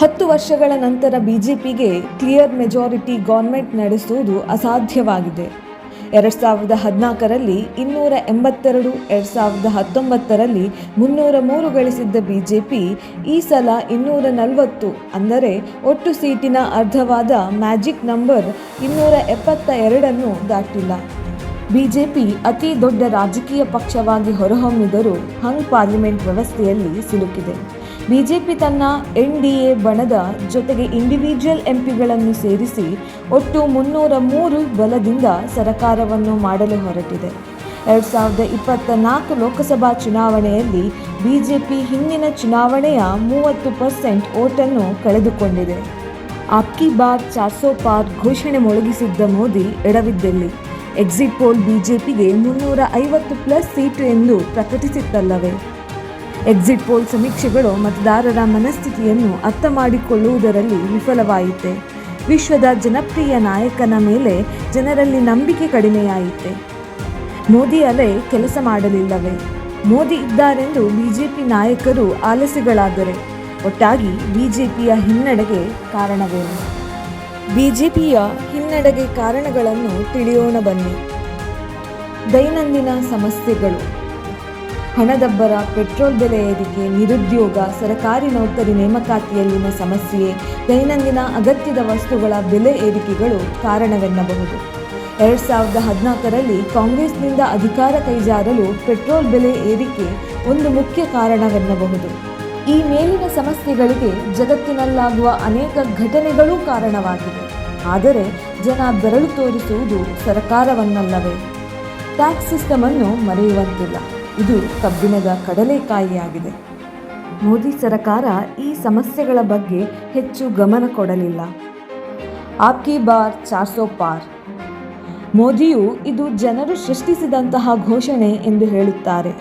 10 ವರ್ಷಗಳ ನಂತರ ಬಿಜೆಪಿಗೆ ಕ್ಲಿಯರ್ ಮೆಜಾರಿಟಿ ಗೌರ್ಮೆಂಟ್ ನಡೆಸುವುದು ಅಸಾಧ್ಯವಾಗಿದೆ. 2014ರಲ್ಲಿ 282, 2019ರಲ್ಲಿ 303 ಗಳಿಸಿದ್ದ ಬಿಜೆಪಿ ಈ ಸಲ 240, ಅಂದರೆ ಒಟ್ಟು ಸೀಟಿನ ಅರ್ಧವಾದ ಮ್ಯಾಜಿಕ್ ನಂಬರ್ 272 ದಾಟಿಲ್ಲ. ಬಿಜೆಪಿ ಅತಿ ದೊಡ್ಡ ರಾಜಕೀಯ ಪಕ್ಷವಾಗಿ ಹೊರಹೊಮ್ಮಿದರೂ ಹಂಗ್ ಪಾರ್ಲಿಮೆಂಟ್ ವ್ಯವಸ್ಥೆಯಲ್ಲಿ ಸಿಲುಕಿದೆ. ಬಿಜೆಪಿ ತನ್ನ NDA ಬಣದ ಜೊತೆಗೆ ಇಂಡಿವಿಜುವಲ್ ಎಂಪಿಗಳನ್ನು ಸೇರಿಸಿ ಒಟ್ಟು 303 ಬಲದಿಂದ ಸರಕಾರವನ್ನು ಮಾಡಲು ಹೊರಟಿದೆ. 2024 ಲೋಕಸಭಾ ಚುನಾವಣೆಯಲ್ಲಿ ಬಿಜೆಪಿ ಹಿಂದಿನ ಚುನಾವಣೆಯ 30% ಓಟನ್ನು ಕಳೆದುಕೊಂಡಿದೆ. ಅಬ್ಕಿ ಬಾರ್ 400 ಪಾರ್ ಘೋಷಣೆ ಮೊಳಗಿಸಿದ್ದ ಮೋದಿ ಎಡವಿದ್ದೆಲ್ಲಿ? ಎಕ್ಸಿಟ್ ಪೋಲ್ ಬಿಜೆಪಿಗೆ 350+ ಸೀಟು ಎಂದು ಪ್ರಕಟಿಸಿತ್ತಲ್ಲವೇ? ಎಕ್ಸಿಟ್ ಪೋಲ್ ಸಮೀಕ್ಷೆಗಳು ಮತದಾರರ ಮನಸ್ಥಿತಿಯನ್ನು ಅರ್ಥ ಮಾಡಿಕೊಳ್ಳುವುದರಲ್ಲಿ ವಿಫಲವಾಯಿತೆ? ವಿಶ್ವದ ಜನಪ್ರಿಯ ನಾಯಕನ ಮೇಲೆ ಜನರಲ್ಲಿ ನಂಬಿಕೆ ಕಡಿಮೆಯಾಯಿತೆ? ಮೋದಿ ಅಲೆ ಕೆಲಸ ಮಾಡಲಿಲ್ಲವೇ? ಮೋದಿ ಇದ್ದಾರೆಂದು ಬಿಜೆಪಿ ನಾಯಕರು ಆಲಸಿಗಳಾದರೆ ಒಟ್ಟಾಗಿ ಬಿಜೆಪಿಯ ಹಿನ್ನಡೆಗೆ ಕಾರಣವೇನು? ಬಿಜೆಪಿಯ ಹಿನ್ನಡೆಗೆ ಕಾರಣಗಳನ್ನು ತಿಳಿಯೋಣ ಬನ್ನಿ. ದೈನಂದಿನ ಸಮಸ್ಯೆಗಳು: ಹಣದಬ್ಬರ, ಪೆಟ್ರೋಲ್ ಬೆಲೆ ಏರಿಕೆ, ನಿರುದ್ಯೋಗ, ಸರಕಾರಿ ನೌಕರಿ ನೇಮಕಾತಿಯಲ್ಲಿನ ಸಮಸ್ಯೆ, ದೈನಂದಿನ ಅಗತ್ಯದ ವಸ್ತುಗಳ ಬೆಲೆ ಏರಿಕೆಗಳು ಕಾರಣವೆನ್ನಬಹುದು. 2014ರಲ್ಲಿ ಕಾಂಗ್ರೆಸ್ನಿಂದ ಅಧಿಕಾರ ಕೈಜಾರಲು ಪೆಟ್ರೋಲ್ ಬೆಲೆ ಏರಿಕೆ ಒಂದು ಮುಖ್ಯ ಕಾರಣವೆನ್ನಬಹುದು. ಈ ಮೇಲಿನ ಸಮಸ್ಯೆಗಳಿಗೆ ಜಗತ್ತಿನಲ್ಲಾಗುವ ಅನೇಕ ಘಟನೆಗಳೂ ಕಾರಣವಾಗಿವೆ. ಆದರೆ ಜನ ಬೆರಳು ತೋರಿಸುವುದು ಸರ್ಕಾರವನ್ನಲ್ಲವೇ? ಟ್ಯಾಕ್ಸ್ ಸಿಸ್ಟಮ್ ಅನ್ನು ಮರೆಯುವಂತಿಲ್ಲ. ಇದು ಕಬ್ಬಿಣದ ಕಡಲೆಕಾಯಿಯಾಗಿದೆ. ಮೋದಿ ಸರ್ಕಾರ ಈ ಸಮಸ್ಯೆಗಳ ಬಗ್ಗೆ ಹೆಚ್ಚು ಗಮನ ಕೊಡಲಿಲ್ಲ. ಅಬ್ಕಿ ಬಾರ್ 400 ಪಾರ್. ಮೋದಿಯು ಇದು ಜನರು ಸೃಷ್ಟಿಸಿದಂತಹ ಘೋಷಣೆ ಎಂದು ಹೇಳುತ್ತಾರೆ.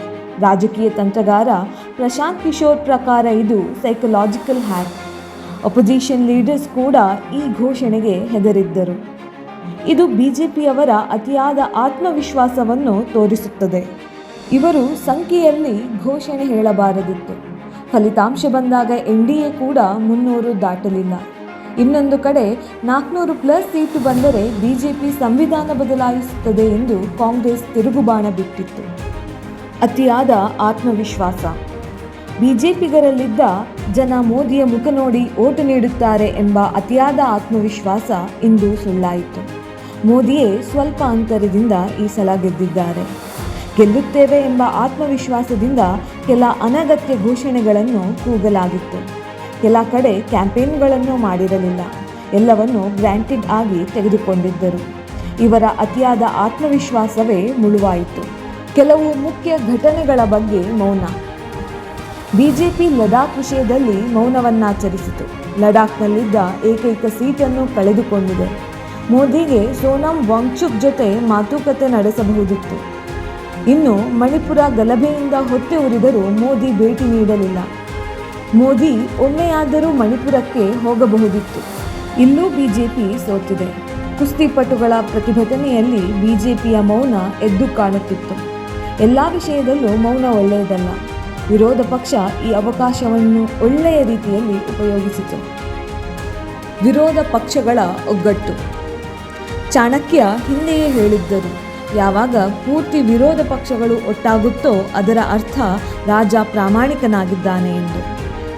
ರಾಜಕೀಯ ತಂತ್ರಗಾರ ಪ್ರಶಾಂತ್ ಕಿಶೋರ್ ಪ್ರಕಾರ ಇದು ಸೈಕಲಾಜಿಕಲ್ ಹ್ಯಾಕ್. ಅಪೋಸಿಷನ್ ಲೀಡರ್ಸ್ ಕೂಡ ಈ ಘೋಷಣೆಗೆ ಹೆದರಿದ್ದರು. ಇದು ಬಿಜೆಪಿಯವರ ಅತಿಯಾದ ಆತ್ಮವಿಶ್ವಾಸವನ್ನು ತೋರಿಸುತ್ತದೆ. ಇವರು ಸಂಖ್ಯೆಯಲ್ಲಿ ಘೋಷಣೆ ಹೇಳಬಾರದಿತ್ತು. ಫಲಿತಾಂಶ ಬಂದಾಗ NDA ಕೂಡ 300 ದಾಟಲಿಲ್ಲ. ಇನ್ನೊಂದು ಕಡೆ 400+ ಸೀಟು ಬಂದರೆ ಬಿಜೆಪಿ ಸಂವಿಧಾನ ಬದಲಾಯಿಸುತ್ತದೆ ಎಂದು ಕಾಂಗ್ರೆಸ್ ತಿರುಗುಬಾಣ ಬಿಟ್ಟಿತ್ತು. ಅತಿಯಾದ ಆತ್ಮವಿಶ್ವಾಸ: ಬಿಜೆಪಿಗರಲ್ಲಿದ್ದ ಜನ ಮೋದಿಯ ಮುಖ ನೋಡಿ ಓಟು ನೀಡುತ್ತಾರೆ ಎಂಬ ಅತಿಯಾದ ಆತ್ಮವಿಶ್ವಾಸ ಇಂದು ಸುಳ್ಳಾಯಿತು. ಮೋದಿಯೇ ಸ್ವಲ್ಪ ಅಂತರದಿಂದ ಈ ಸಲ ಗೆದ್ದಿದ್ದಾರೆ. ಗೆಲ್ಲುತ್ತೇವೆ ಎಂಬ ಆತ್ಮವಿಶ್ವಾಸದಿಂದ ಕೆಲ ಅನಗತ್ಯ ಘೋಷಣೆಗಳನ್ನು ಕೂಗಲಾಗಿತ್ತು. ಕೆಲ ಕಡೆ ಕ್ಯಾಂಪೇನ್ಗಳನ್ನು ಮಾಡಿರಲಿಲ್ಲ. ಎಲ್ಲವನ್ನು ಗ್ರಾಂಟೆಡ್ ಆಗಿ ತೆಗೆದುಕೊಂಡಿದ್ದರು. ಇವರ ಅತಿಯಾದ ಆತ್ಮವಿಶ್ವಾಸವೇ ಮುಳುವಾಯಿತು. ಕೆಲವು ಮುಖ್ಯ ಘಟನೆಗಳ ಬಗ್ಗೆ ಮೌನ. ಬಿಜೆಪಿ ಲಡಾಖ್ ವಿಷಯದಲ್ಲಿ ಮೌನವನ್ನಾಚರಿಸಿತು. ಲಡಾಖ್ನಲ್ಲಿದ್ದ ಏಕೈಕ ಸೀಟನ್ನು ಕಳೆದುಕೊಂಡಿದೆ. ಮೋದಿಗೆ ಸೋನಂ ವಾಂಗ್ಚುಕ್ ಜೊತೆ ಮಾತುಕತೆ ನಡೆಸಬಹುದಿತ್ತು. ಇನ್ನು ಮಣಿಪುರ ಗಲಭೆಯಿಂದ ಹೊಟ್ಟೆ ಉರಿದರೂ ಮೋದಿ ಭೇಟಿ ನೀಡಲಿಲ್ಲ. ಮೋದಿ ಒಮ್ಮೆಯಾದರೂ ಮಣಿಪುರಕ್ಕೆ ಹೋಗಬಹುದಿತ್ತು. ಇಲ್ಲೂ ಬಿಜೆಪಿ ಸೋತಿದೆ. ಕುಸ್ತಿಪಟುಗಳ ಪ್ರತಿಭಟನೆಯಲ್ಲಿ ಬಿಜೆಪಿಯ ಮೌನ ಎದ್ದು ಕಾಣುತ್ತಿತ್ತು. ಎಲ್ಲ ವಿಷಯದಲ್ಲೂ ಮೌನ ಒಳ್ಳೆಯದಲ್ಲ. ವಿರೋಧ ಪಕ್ಷ ಈ ಅವಕಾಶವನ್ನು ಒಳ್ಳೆಯ ರೀತಿಯಲ್ಲಿ ಉಪಯೋಗಿಸಿತು. ವಿರೋಧ ಪಕ್ಷಗಳ ಒಗ್ಗಟ್ಟು: ಚಾಣಕ್ಯ ಹಿಂದೆಯೇ ಹೇಳಿದ್ದರು, ಯಾವಾಗ ಪೂರ್ತಿ ವಿರೋಧ ಪಕ್ಷಗಳು ಒಟ್ಟಾಗುತ್ತೋ ಅದರ ಅರ್ಥ ರಾಜ ಪ್ರಾಮಾಣಿಕನಾಗಿದ್ದಾನೆ ಎಂದು.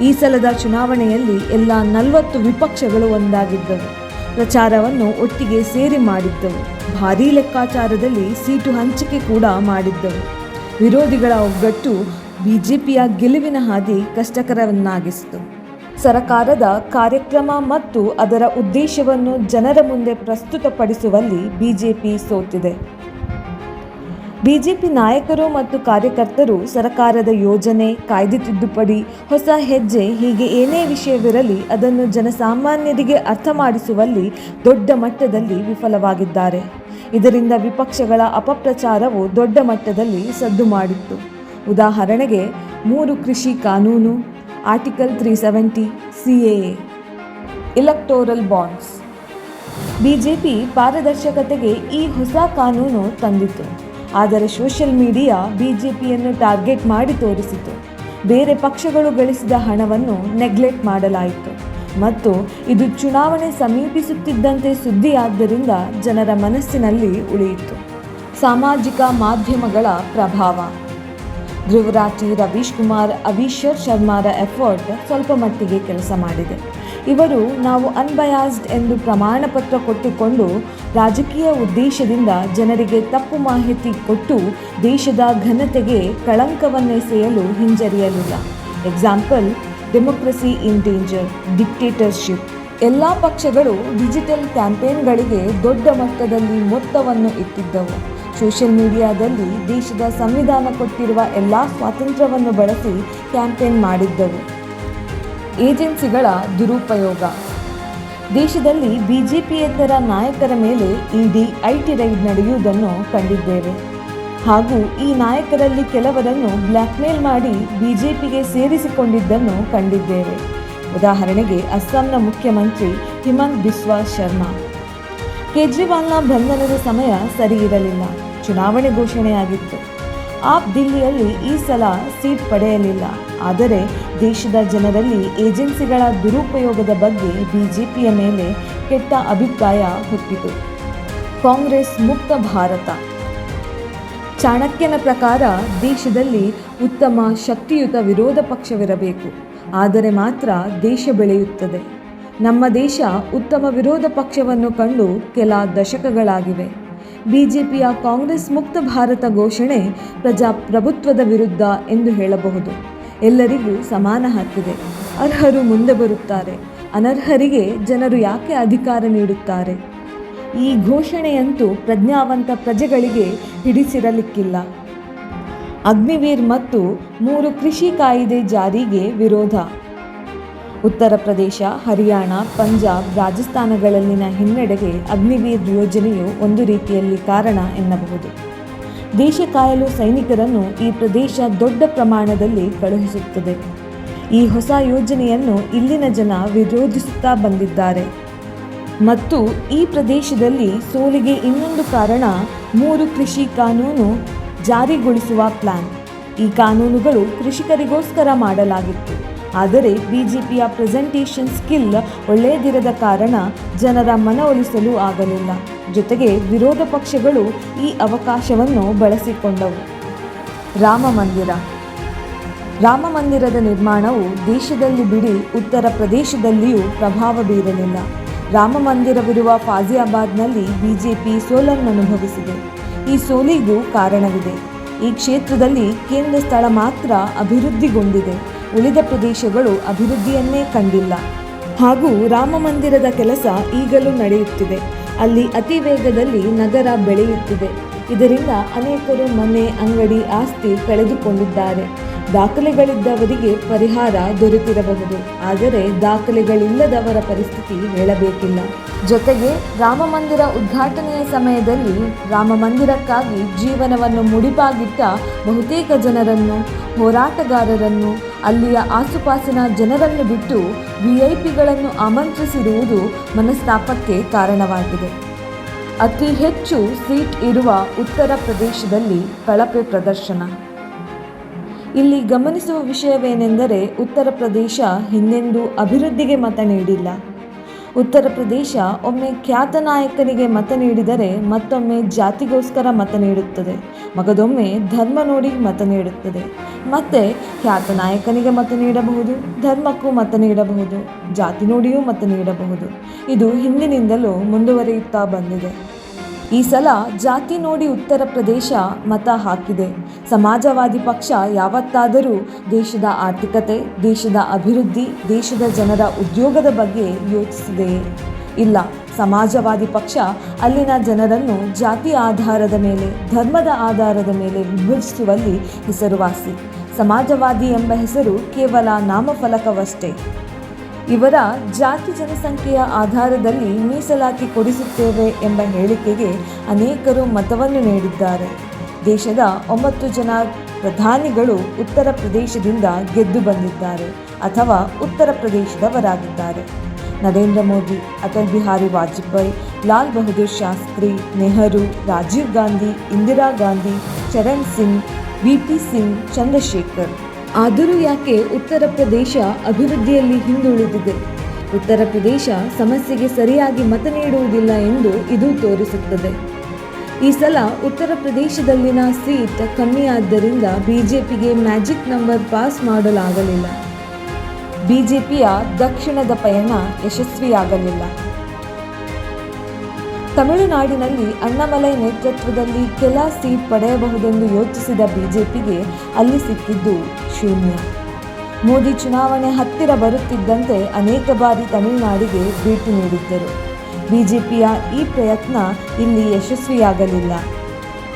ಈ ಸಲದ ಚುನಾವಣೆಯಲ್ಲಿ ಎಲ್ಲ 40 ವಿಪಕ್ಷಗಳು ಒಂದಾಗಿದ್ದವು. ಪ್ರಚಾರವನ್ನು ಒಟ್ಟಿಗೆ ಸೇರಿ ಮಾಡಿದ್ದವು. ಭಾರೀ ಲೆಕ್ಕಾಚಾರದಲ್ಲಿ ಸೀಟು ಹಂಚಿಕೆ ಕೂಡ ಮಾಡಿದ್ದವು. ವಿರೋಧಿಗಳ ಒಗ್ಗಟ್ಟು ಬಿಜೆಪಿಯ ಗೆಲುವಿನ ಹಾದಿ ಕಷ್ಟಕರವನ್ನಾಗಿಸಿತು. ಸರಕಾರದ ಕಾರ್ಯಕ್ರಮ ಮತ್ತು ಅದರ ಉದ್ದೇಶವನ್ನು ಜನರ ಮುಂದೆ ಪ್ರಸ್ತುತಪಡಿಸುವಲ್ಲಿ ಬಿಜೆಪಿ ಸೋತಿದೆ. ಬಿಜೆಪಿ ನಾಯಕರು ಮತ್ತು ಕಾರ್ಯಕರ್ತರು ಸರಕಾರದ ಯೋಜನೆ, ಕಾಯ್ದೆ ತಿದ್ದುಪಡಿ, ಹೊಸ ಹೆಜ್ಜೆ ಹೀಗೆ ಏನೇ ವಿಷಯವಿರಲಿ ಅದನ್ನು ಜನಸಾಮಾನ್ಯರಿಗೆ ಅರ್ಥ ಮಾಡಿಸುವಲ್ಲಿ ದೊಡ್ಡ ಮಟ್ಟದಲ್ಲಿ ವಿಫಲವಾಗಿದ್ದಾರೆ. ಇದರಿಂದ ವಿಪಕ್ಷಗಳ ಅಪಪ್ರಚಾರವು ದೊಡ್ಡ ಮಟ್ಟದಲ್ಲಿ ಸದ್ದು ಮಾಡಿತ್ತು. ಉದಾಹರಣೆಗೆ 3 ಕೃಷಿ ಕಾನೂನು, article 370, CAA, electoral bonds. BJP ಪಾರದರ್ಶಕತೆಗೆ ಈ ಹೊಸ ಕಾನೂನು ತಂದಿತು. ಆದರೆ ಸೋಷಿಯಲ್ ಮೀಡಿಯಾ ಬಿಜೆಪಿಯನ್ನು ಟಾರ್ಗೆಟ್ ಮಾಡಿ ತೋರಿಸಿತು. ಬೇರೆ ಪಕ್ಷಗಳು ಗಳಿಸಿದ ಹಣವನ್ನು ನೆಗ್ಲೆಕ್ಟ್ ಮಾಡಲಾಯಿತು. ಮತ್ತು ಇದು ಚುನಾವಣೆ ಸಮೀಪಿಸುತ್ತಿದ್ದಂತೆ ಸುದ್ದಿಯಾದ್ದರಿಂದ ಜನರ ಮನಸ್ಸಿನಲ್ಲಿ ಉಳಿಯಿತು. ಸಾಮಾಜಿಕ ಮಾಧ್ಯಮಗಳ ಪ್ರಭಾವ. ಧ್ರುವರಾಠಿ, ರವೀಶ್ ಕುಮಾರ್, ಅವಿಶ್ವರ್ ಶರ್ಮಾರ ಎಫರ್ಟ್ ಸ್ವಲ್ಪ ಮಟ್ಟಿಗೆ ಕೆಲಸ ಮಾಡಿದೆ. ಇವರು ನಾವು ಅನ್ಬಯಾಸ್ಡ್ ಎಂದು ಪ್ರಮಾಣ ಪತ್ರ ಕೊಟ್ಟುಕೊಂಡು ರಾಜಕೀಯ ಉದ್ದೇಶದಿಂದ ಜನರಿಗೆ ತಪ್ಪು ಮಾಹಿತಿ ಕೊಟ್ಟು ದೇಶದ ಘನತೆಗೆ ಕಳಂಕವನ್ನೆಸೆಯಲು ಹಿಂಜರಿಯಲಿಲ್ಲ. Example, democracy in danger, dictatorship. ಎಲ್ಲ ಪಕ್ಷಗಳು ಡಿಜಿಟಲ್ ಕ್ಯಾಂಪೇನ್ಗಳಿಗೆ ದೊಡ್ಡ ಮಟ್ಟದಲ್ಲಿ ಮೊತ್ತವನ್ನು ಇಟ್ಟಿದ್ದವು. ಸೋಷಿಯಲ್ ಮೀಡಿಯಾದಲ್ಲಿ ದೇಶದ ಸಂವಿಧಾನ ಕೊಟ್ಟಿರುವ ಎಲ್ಲ ಸ್ವಾತಂತ್ರ್ಯವನ್ನು ಬಳಸಿ ಕ್ಯಾಂಪೇನ್ ಮಾಡಿದ್ದವು. ಏಜೆನ್ಸಿಗಳ ದುರುಪಯೋಗ. ದೇಶದಲ್ಲಿ ಬಿಜೆಪಿಯೇತರ ನಾಯಕರ ಮೇಲೆ ಇಡಿ, ಐಟಿ ರೈಡ್ ನಡೆಯುವುದನ್ನು ಕಂಡಿದ್ದೇವೆ. ಹಾಗೂ ಈ ನಾಯಕರಲ್ಲಿ ಕೆಲವರನ್ನು ಬ್ಲ್ಯಾಕ್ಮೇಲ್ ಮಾಡಿ ಬಿಜೆಪಿಗೆ ಸೇರಿಸಿಕೊಂಡಿದ್ದನ್ನು ಕಂಡಿದ್ದೇವೆ. ಉದಾಹರಣೆಗೆ ಅಸ್ಸಾಂನ ಮುಖ್ಯಮಂತ್ರಿ ಹಿಮಂತ್ ಬಿಸ್ವಾ ಶರ್ಮಾ. ಕೇಜ್ರಿವಾಲ್ನ ಬಂಧನದ ಸಮಯ ಸರಿ ಇರಲಿಲ್ಲ. ಚುನಾವಣೆ ಘೋಷಣೆಯಾಗಿತ್ತು. ಆಪ್ ದಿಲ್ಲಿಯಲ್ಲಿ ಈ ಸಲ ಸೀಟ್ ಪಡೆಯಲಿಲ್ಲ. ಆದರೆ ದೇಶದ ಜನರಲ್ಲಿ ಏಜೆನ್ಸಿಗಳ ದುರುಪಯೋಗದ ಬಗ್ಗೆ ಬಿಜೆಪಿಯ ಮೇಲೆ ಕೆಟ್ಟ ಅಭಿಪ್ರಾಯ ಹುಟ್ಟಿತು. ಕಾಂಗ್ರೆಸ್ ಮುಕ್ತ ಭಾರತ. ಚಾಣಕ್ಯನ ಪ್ರಕಾರ ದೇಶದಲ್ಲಿ ಉತ್ತಮ ಶಕ್ತಿಯುತ ವಿರೋಧ ಪಕ್ಷವಿರಬೇಕು. ಆದರೆ ಮಾತ್ರ ದೇಶ ಬೆಳೆಯುತ್ತದೆ. ನಮ್ಮ ದೇಶ ಉತ್ತಮ ವಿರೋಧ ಪಕ್ಷವನ್ನು ಕಂಡು ಕೆಲ ದಶಕಗಳಾಗಿವೆ. ಬಿಜೆಪಿಯ ಕಾಂಗ್ರೆಸ್ ಮುಕ್ತ ಭಾರತ ಘೋಷಣೆ ಪ್ರಜಾಪ್ರಭುತ್ವದ ವಿರುದ್ಧ ಎಂದು ಹೇಳಬಹುದು. ಎಲ್ಲರಿಗೂ ಸಮಾನ ಹಕ್ಕಿದೆ. ಅರ್ಹರು ಮುಂದೆ ಬರುತ್ತಾರೆ. ಅನರ್ಹರಿಗೆ ಜನರು ಯಾಕೆ ಅಧಿಕಾರ ನೀಡುತ್ತಾರೆ? ಈ ಘೋಷಣೆಯಂತೂ ಪ್ರಜ್ಞಾವಂತ ಪ್ರಜೆಗಳಿಗೆ ಹಿಡಿಸಿರಲಿಕ್ಕಿಲ್ಲ. ಅಗ್ನಿವೀರ್ ಮತ್ತು 3 ಕೃಷಿ ಕಾಯಿದೆ ಜಾರಿಗೆ ವಿರೋಧ. ಉತ್ತರ ಪ್ರದೇಶ, ಹರಿಯಾಣ, ಪಂಜಾಬ್, ರಾಜಸ್ಥಾನಗಳಲ್ಲಿನ ಹಿನ್ನಡೆಗೆ ಅಗ್ನಿವೀರ್ ಯೋಜನೆಯು ಒಂದು ರೀತಿಯಲ್ಲಿ ಕಾರಣ ಎನ್ನಬಹುದು. ದೇಶ ಕಾಯಲು ಸೈನಿಕರನ್ನು ಈ ಪ್ರದೇಶ ದೊಡ್ಡ ಪ್ರಮಾಣದಲ್ಲಿ ಕಳುಹಿಸುತ್ತದೆ. ಈ ಹೊಸ ಯೋಜನೆಯನ್ನು ಇಲ್ಲಿನ ಜನ ವಿರೋಧಿಸುತ್ತಾ ಬಂದಿದ್ದಾರೆ. ಮತ್ತು ಈ ಪ್ರದೇಶದಲ್ಲಿ ಸೋಲಿಗೆ ಇನ್ನೊಂದು ಕಾರಣ 3 ಕೃಷಿ ಕಾನೂನು ಜಾರಿಗೊಳಿಸುವ ಪ್ಲಾನ್. ಈ ಕಾನೂನುಗಳು ಕೃಷಿಕರಿಗೋಸ್ಕರ ಮಾಡಲಾಗಿತ್ತು. ಆದರೆ ಬಿಜೆಪಿಯ ಪ್ರೆಸೆಂಟೇಷನ್ ಸ್ಕಿಲ್ ಒಳ್ಳೆಯದಿರದ ಕಾರಣ ಜನರ ಮನವೊಲಿಸಲು ಆಗಲಿಲ್ಲ. ಜೊತೆಗೆ ವಿರೋಧ ಪಕ್ಷಗಳು ಈ ಅವಕಾಶವನ್ನು ಬಳಸಿಕೊಂಡವು. ರಾಮ ಮಂದಿರದ ನಿರ್ಮಾಣವು ದೇಶದಲ್ಲಿ ಬಿಡಿ ಉತ್ತರ ಪ್ರದೇಶದಲ್ಲಿಯೂ ಪ್ರಭಾವ ಬೀರಲಿಲ್ಲ. ರಾಮ ಮಂದಿರವಿರುವ ಫಾಜಿಯಾಬಾದ್ನಲ್ಲಿ ಬಿಜೆಪಿ ಸೋಲನ್ನನುಭವಿಸಿದೆ. ಈ ಸೋಲಿಗೂ ಕಾರಣವಿದೆ. ಈ ಕ್ಷೇತ್ರದಲ್ಲಿ ಕೇಂದ್ರ ಸ್ಥಳ ಮಾತ್ರ ಅಭಿವೃದ್ಧಿಗೊಂಡಿದೆ. ಉಳಿದ ಪ್ರದೇಶಗಳು ಅಭಿವೃದ್ಧಿಯನ್ನೇ ಕಂಡಿಲ್ಲ. ಹಾಗೂ ರಾಮ ಮಂದಿರದ ಕೆಲಸ ಈಗಲೂ ನಡೆಯುತ್ತಿದೆ. ಅಲ್ಲಿ ಅತಿ ವೇಗದಲ್ಲಿ ನಗರ ಬೆಳೆಯುತ್ತಿದೆ. ಇದರಿಂದ ಅನೇಕರು ಮನೆ, ಅಂಗಡಿ, ಆಸ್ತಿ ಕಳೆದುಕೊಂಡಿದ್ದಾರೆ. ದಾಖಲೆಗಳಿದ್ದವರಿಗೆ ಪರಿಹಾರ ದೊರೆತಿರಬಹುದು. ಆದರೆ ದಾಖಲೆಗಳಿಲ್ಲದವರ ಪರಿಸ್ಥಿತಿ ಹೇಳಬೇಕಿಲ್ಲ. ಜೊತೆಗೆ ರಾಮ ಮಂದಿರ ಉದ್ಘಾಟನೆಯ ಸಮಯದಲ್ಲಿ ರಾಮ ಮಂದಿರಕ್ಕಾಗಿ ಜೀವನವನ್ನು ಮುಡಿಪಾಗಿಟ್ಟ ಬಹುತೇಕ ಜನರನ್ನು, ಹೋರಾಟಗಾರರನ್ನು, ಅಲ್ಲಿಯ ಆಸುಪಾಸಿನ ಜನರನ್ನು ಬಿಟ್ಟು ವಿಐಪಿಗಳನ್ನು ಆಮಂತ್ರಿಸಿರುವುದು ಮನಸ್ತಾಪಕ್ಕೆ ಕಾರಣವಾಗಿದೆ. ಅತಿ ಹೆಚ್ಚು ಸೀಟ್ ಇರುವ ಉತ್ತರ ಪ್ರದೇಶದಲ್ಲಿ ಕಳಪೆ ಪ್ರದರ್ಶನ. ಇಲ್ಲಿ ಗಮನಿಸುವ ವಿಷಯವೇನೆಂದರೆ ಉತ್ತರ ಪ್ರದೇಶ ಹಿಂದೆಂದೂ ಅಭಿವೃದ್ಧಿಗೆ ಮತ ನೀಡಿಲ್ಲ. ಉತ್ತರ ಪ್ರದೇಶ ಒಮ್ಮೆ ಖ್ಯಾತ ನಾಯಕನಿಗೆ ಮತ ನೀಡಿದರೆ ಮತ್ತೊಮ್ಮೆ ಜಾತಿಗೋಸ್ಕರ ಮತ ನೀಡುತ್ತದೆ. ಮಗದೊಮ್ಮೆ ಧರ್ಮ ನೋಡಿ ಮತ ನೀಡುತ್ತದೆ. ಮತ್ತೆ ಖ್ಯಾತ ನಾಯಕನಿಗೆ ಮತ ನೀಡಬಹುದು, ಧರ್ಮಕ್ಕೂ ಮತ ನೀಡಬಹುದು, ಜಾತಿ ನೋಡಿಯೂ ಮತ ನೀಡಬಹುದು. ಇದು ಹಿಂದಿನಿಂದಲೂ ಮುಂದುವರಿಯುತ್ತಾ ಬಂದಿದೆ. ಈ ಸಲ ಜಾತಿ ನೋಡಿ ಉತ್ತರ ಪ್ರದೇಶ ಮತ ಹಾಕಿದೆ. ಸಮಾಜವಾದಿ ಪಕ್ಷ ಯಾವತ್ತಾದರೂ ದೇಶದ ಆರ್ಥಿಕತೆ, ದೇಶದ ಅಭಿವೃದ್ಧಿ, ದೇಶದ ಜನರ ಉದ್ಯೋಗದ ಬಗ್ಗೆ ಯೋಚಿಸಿದೆಯೇ? ಇಲ್ಲ. ಸಮಾಜವಾದಿ ಪಕ್ಷ ಅಲ್ಲಿನ ಜನರನ್ನು ಜಾತಿ ಆಧಾರದ ಮೇಲೆ, ಧರ್ಮದ ಆಧಾರದ ಮೇಲೆ ವಿಭಜಿಸುವಲ್ಲಿ ಹೆಸರುವಾಸಿ. ಸಮಾಜವಾದಿ ಎಂಬ ಹೆಸರು ಕೇವಲ ನಾಮಫಲಕವಷ್ಟೇ. ಇವರ ಜಾತಿ ಜನಸಂಖ್ಯೆಯ ಆಧಾರದಲ್ಲಿ ಮೀಸಲಾತಿ ಕೊಡಿಸುತ್ತೇವೆ ಎಂಬ ಹೇಳಿಕೆಗೆ ಅನೇಕರು ಮತವನ್ನು ನೀಡಿದ್ದಾರೆ. ದೇಶದ 9 ಜನ ಪ್ರಧಾನಿಗಳು ಉತ್ತರ ಪ್ರದೇಶದಿಂದ ಗೆದ್ದು ಬಂದಿದ್ದಾರೆ ಅಥವಾ ಉತ್ತರ ಪ್ರದೇಶದವರಾಗಿದ್ದಾರೆ. ನರೇಂದ್ರ ಮೋದಿ, ಅಟಲ್ ಬಿಹಾರಿ ವಾಜಪೇಯಿ, ಲಾಲ್ ಬಹದ್ದೂರ್ ಶಾಸ್ತ್ರಿ, ನೆಹರು, ರಾಜೀವ್ ಗಾಂಧಿ, ಇಂದಿರಾ ಗಾಂಧಿ, ಚರಣ್ ಸಿಂಗ್, ವಿ.ಪಿ. ಸಿಂಗ್, ಚಂದ್ರಶೇಖರ್. ಆದರೂ ಯಾಕೆ ಉತ್ತರ ಪ್ರದೇಶ ಅಭಿವೃದ್ಧಿಯಲ್ಲಿ ಹಿಂದುಳಿದಿದೆ? ಉತ್ತರ ಪ್ರದೇಶ ಸಮಸ್ಯೆಗೆ ಸರಿಯಾಗಿ ಮತ ನೀಡುವುದಿಲ್ಲ ಎಂದು ಇದು ತೋರಿಸುತ್ತದೆ. ಈ ಸಲ ಉತ್ತರ ಪ್ರದೇಶದಲ್ಲಿನ ಸೀಟ್ ಕಮ್ಮಿಯಾದ್ದರಿಂದ ಬಿಜೆಪಿಗೆ ಮ್ಯಾಜಿಕ್ ನಂಬರ್ ಪಾಸ್ ಮಾಡಲಾಗಲಿಲ್ಲ. ಬಿಜೆಪಿಯ ದಕ್ಷಿಣದ ಪಯಣ ಯಶಸ್ವಿಯಾಗಲಿಲ್ಲ. ತಮಿಳುನಾಡಿನಲ್ಲಿ ಅಣ್ಣಾಮಲೈ ನೇತೃತ್ವದಲ್ಲಿ ಕೆಲ ಸೀಟ್ ಪಡೆಯಬಹುದೆಂದು ಯೋಚಿಸಿದ ಬಿಜೆಪಿಗೆ ಅಲ್ಲಿ ಸಿಕ್ಕಿದ್ದು ಶೂನ್ಯ. ಮೋದಿ ಚುನಾವಣೆ ಹತ್ತಿರ ಬರುತ್ತಿದ್ದಂತೆ ಅನೇಕ ಬಾರಿ ತಮಿಳುನಾಡಿಗೆ ಭೇಟಿ ನೀಡಿದ್ದರು. ಬಿಜೆಪಿಯ ಈ ಪ್ರಯತ್ನ ಇಲ್ಲಿ ಯಶಸ್ವಿಯಾಗಲಿಲ್ಲ.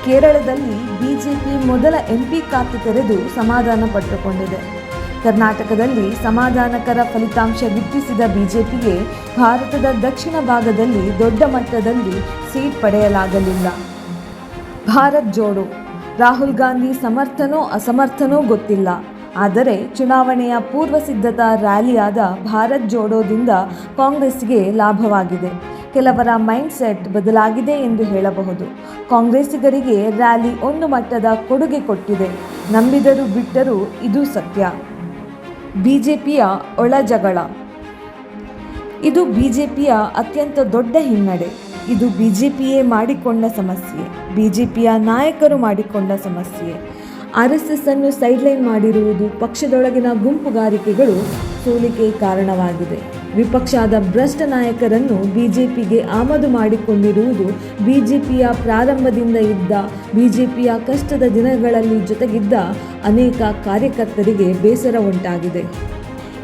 ಕೇರಳದಲ್ಲಿ ಬಿಜೆಪಿ ಮೊದಲ ಎಂಪಿ ಖಾತೆ ತೆರೆದು ಸಮಾಧಾನ ಪಟ್ಟುಕೊಂಡಿದೆ. ಕರ್ನಾಟಕದಲ್ಲಿ ಸಮಾಧಾನಕರ ಫಲಿತಾಂಶ ಗಿಟ್ಟಿಸಿದ ಬಿಜೆಪಿಗೆ ಭಾರತದ ದಕ್ಷಿಣ ಭಾಗದಲ್ಲಿ ದೊಡ್ಡ ಮಟ್ಟದಲ್ಲಿ ಸೀಟ್ ಪಡೆಯಲಾಗಲಿಲ್ಲ. ಭಾರತ್ ಜೋಡೋ ರಾಹುಲ್ ಗಾಂಧಿ ಸಮರ್ಥನೋ ಅಸಮರ್ಥನೋ ಗೊತ್ತಿಲ್ಲ. ಆದರೆ ಚುನಾವಣೆಯ ಪೂರ್ವ ಸಿದ್ಧತಾ ರ್ಯಾಲಿಯಾದ ಭಾರತ್ ಜೋಡೋದಿಂದ ಕಾಂಗ್ರೆಸ್ಗೆ ಲಾಭವಾಗಿದೆ. ಕೆಲವರ ಮೈಂಡ್ಸೆಟ್ ಬದಲಾಗಿದೆ ಎಂದು ಹೇಳಬಹುದು. ಕಾಂಗ್ರೆಸ್ಸಿಗರಿಗೆ ರ್ಯಾಲಿ ಒಂದು ಮಟ್ಟದ ಕೊಡುಗೆ ಕೊಟ್ಟಿದೆ. ನಂಬಿದರೂ ಬಿಟ್ಟರೂ ಇದು ಸತ್ಯ. ಬಿಜೆಪಿಯ ಒಳಜಗಳ. ಇದು ಬಿಜೆಪಿಯ ಅತ್ಯಂತ ದೊಡ್ಡ ಹಿನ್ನಡೆ. ಇದು ಬಿಜೆಪಿಯೇ ಮಾಡಿಕೊಂಡ ಸಮಸ್ಯೆ, ಬಿಜೆಪಿಯ ನಾಯಕರು ಮಾಡಿಕೊಂಡ ಸಮಸ್ಯೆ. RSS ಅನ್ನು ಸೈಡ್ಲೈನ್ ಮಾಡಿರುವುದು, ಪಕ್ಷದೊಳಗಿನ ಗುಂಪುಗಾರಿಕೆಗಳು ಸೋಲಿಗೆ ಕಾರಣವಾಗಿದೆ. ವಿಪಕ್ಷದ ಭ್ರಷ್ಟ ನಾಯಕರನ್ನು ಬಿಜೆಪಿಗೆ ಆಮದು ಮಾಡಿಕೊಂಡಿರುವುದು, ಬಿಜೆಪಿಯ ಪ್ರಾರಂಭದಿಂದ ಇದ್ದ, ಬಿಜೆಪಿಯ ಕಷ್ಟದ ದಿನಗಳಲ್ಲಿ ಜೊತೆಗಿದ್ದ ಅನೇಕ ಕಾರ್ಯಕರ್ತರಿಗೆ ಬೇಸರ ಉಂಟಾಗಿದೆ.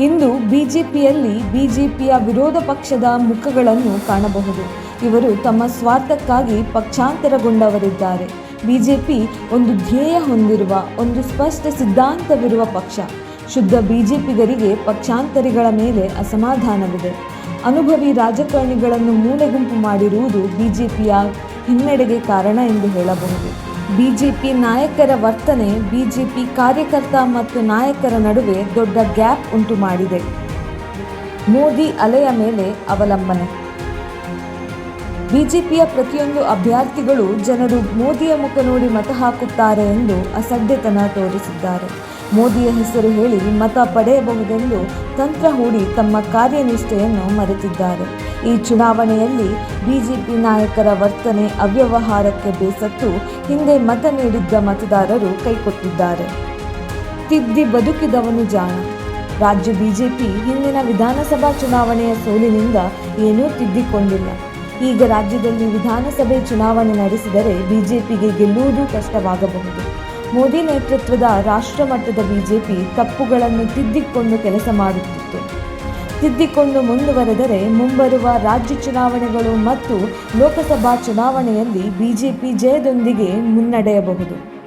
ಇಂದು ಬಿಜೆಪಿಯಲ್ಲಿ ಬಿಜೆಪಿಯ ವಿರೋಧ ಪಕ್ಷದ ಮುಖಗಳನ್ನು ಕಾಣಬಹುದು. ಇವರು ತಮ್ಮ ಸ್ವಾರ್ಥಕ್ಕಾಗಿ ಪಕ್ಷಾಂತರಗೊಂಡವರಿದ್ದಾರೆ. ಬಿಜೆಪಿ ಒಂದು ಧ್ಯೇಯ ಹೊಂದಿರುವ, ಒಂದು ಸ್ಪಷ್ಟ ಸಿದ್ಧಾಂತವಿರುವ ಪಕ್ಷ. ಶುದ್ಧ ಬಿಜೆಪಿಗರಿಗೆ ಪಕ್ಷಾಂತರಿಗಳ ಮೇಲೆ ಅಸಮಾಧಾನವಿದೆ. ಅನುಭವಿ ರಾಜಕಾರಣಿಗಳನ್ನು ಮೂಲೆಗುಂಪು ಮಾಡಿರುವುದು ಬಿಜೆಪಿಯ ಹಿನ್ನಡೆಗೆ ಕಾರಣ ಎಂದು ಹೇಳಬಹುದು. ಬಿಜೆಪಿ ನಾಯಕರ ವರ್ತನೆ ಬಿಜೆಪಿ ಕಾರ್ಯಕರ್ತ ಮತ್ತು ನಾಯಕರ ನಡುವೆ ದೊಡ್ಡ ಗ್ಯಾಪ್ ಉಂಟು ಮಾಡಿದೆ. ಮೋದಿ ಅಲೆಯ ಮೇಲೆ ಅವಲಂಬನೆ. ಬಿಜೆಪಿಯ ಪ್ರತಿಯೊಂದು ಅಭ್ಯರ್ಥಿಗಳು ಜನರು ಮೋದಿಯ ಮುಖ ನೋಡಿ ಮತ ಹಾಕುತ್ತಾರೆ ಎಂದು ಅಸಡ್ಡೆತನ ತೋರಿಸಿದ್ದಾರೆ. ಮೋದಿಯ ಹೆಸರು ಹೇಳಿ ಮತ ಪಡೆಯಬಹುದೆಂದು ತಂತ್ರ ಹೂಡಿ ತಮ್ಮ ಕಾರ್ಯನಿಷ್ಠೆಯನ್ನು ಮರೆತಿದ್ದಾರೆ. ಈ ಚುನಾವಣೆಯಲ್ಲಿ ಬಿಜೆಪಿ ನಾಯಕರ ವರ್ತನೆ ಅವ್ಯವಹಾರಕ್ಕೆ ಬೇಸತ್ತು ಹಿಂದೆ ಮತ ನೀಡಿದ್ದ ಮತದಾರರು ಕೈಕೊಟ್ಟಿದ್ದಾರೆ. ತಿದ್ದಿ ಬದುಕಿದವನು ಜಾಣ. ರಾಜ್ಯ ಬಿಜೆಪಿ ಹಿಂದಿನ ವಿಧಾನಸಭಾ ಚುನಾವಣೆಯ ಸೋಲಿನಿಂದ ಏನೂ ತಿದ್ದಿಕೊಂಡಿಲ್ಲ. ಈಗ ರಾಜ್ಯದಲ್ಲಿ ವಿಧಾನಸಭೆ ಚುನಾವಣೆ ನಡೆಸಿದರೆ ಬಿಜೆಪಿಗೆ ಗೆಲ್ಲುವುದು ಕಷ್ಟವಾಗಬಹುದು. ಮೋದಿ ನೇತೃತ್ವದ ರಾಷ್ಟ್ರ ಮಟ್ಟದ ಬಿಜೆಪಿ ತಪ್ಪುಗಳನ್ನು ತಿದ್ದಿಕೊಂಡು ಕೆಲಸ ಮಾಡುತ್ತಿತ್ತು. ತಿದ್ದಿಕೊಂಡು ಮುಂದುವರೆದರೆ ಮುಂಬರುವ ರಾಜ್ಯ ಚುನಾವಣೆಗಳು ಮತ್ತು ಲೋಕಸಭಾ ಚುನಾವಣೆಯಲ್ಲಿ ಬಿಜೆಪಿ ಜಯದೊಂದಿಗೆ ಮುನ್ನಡೆಯಬಹುದು.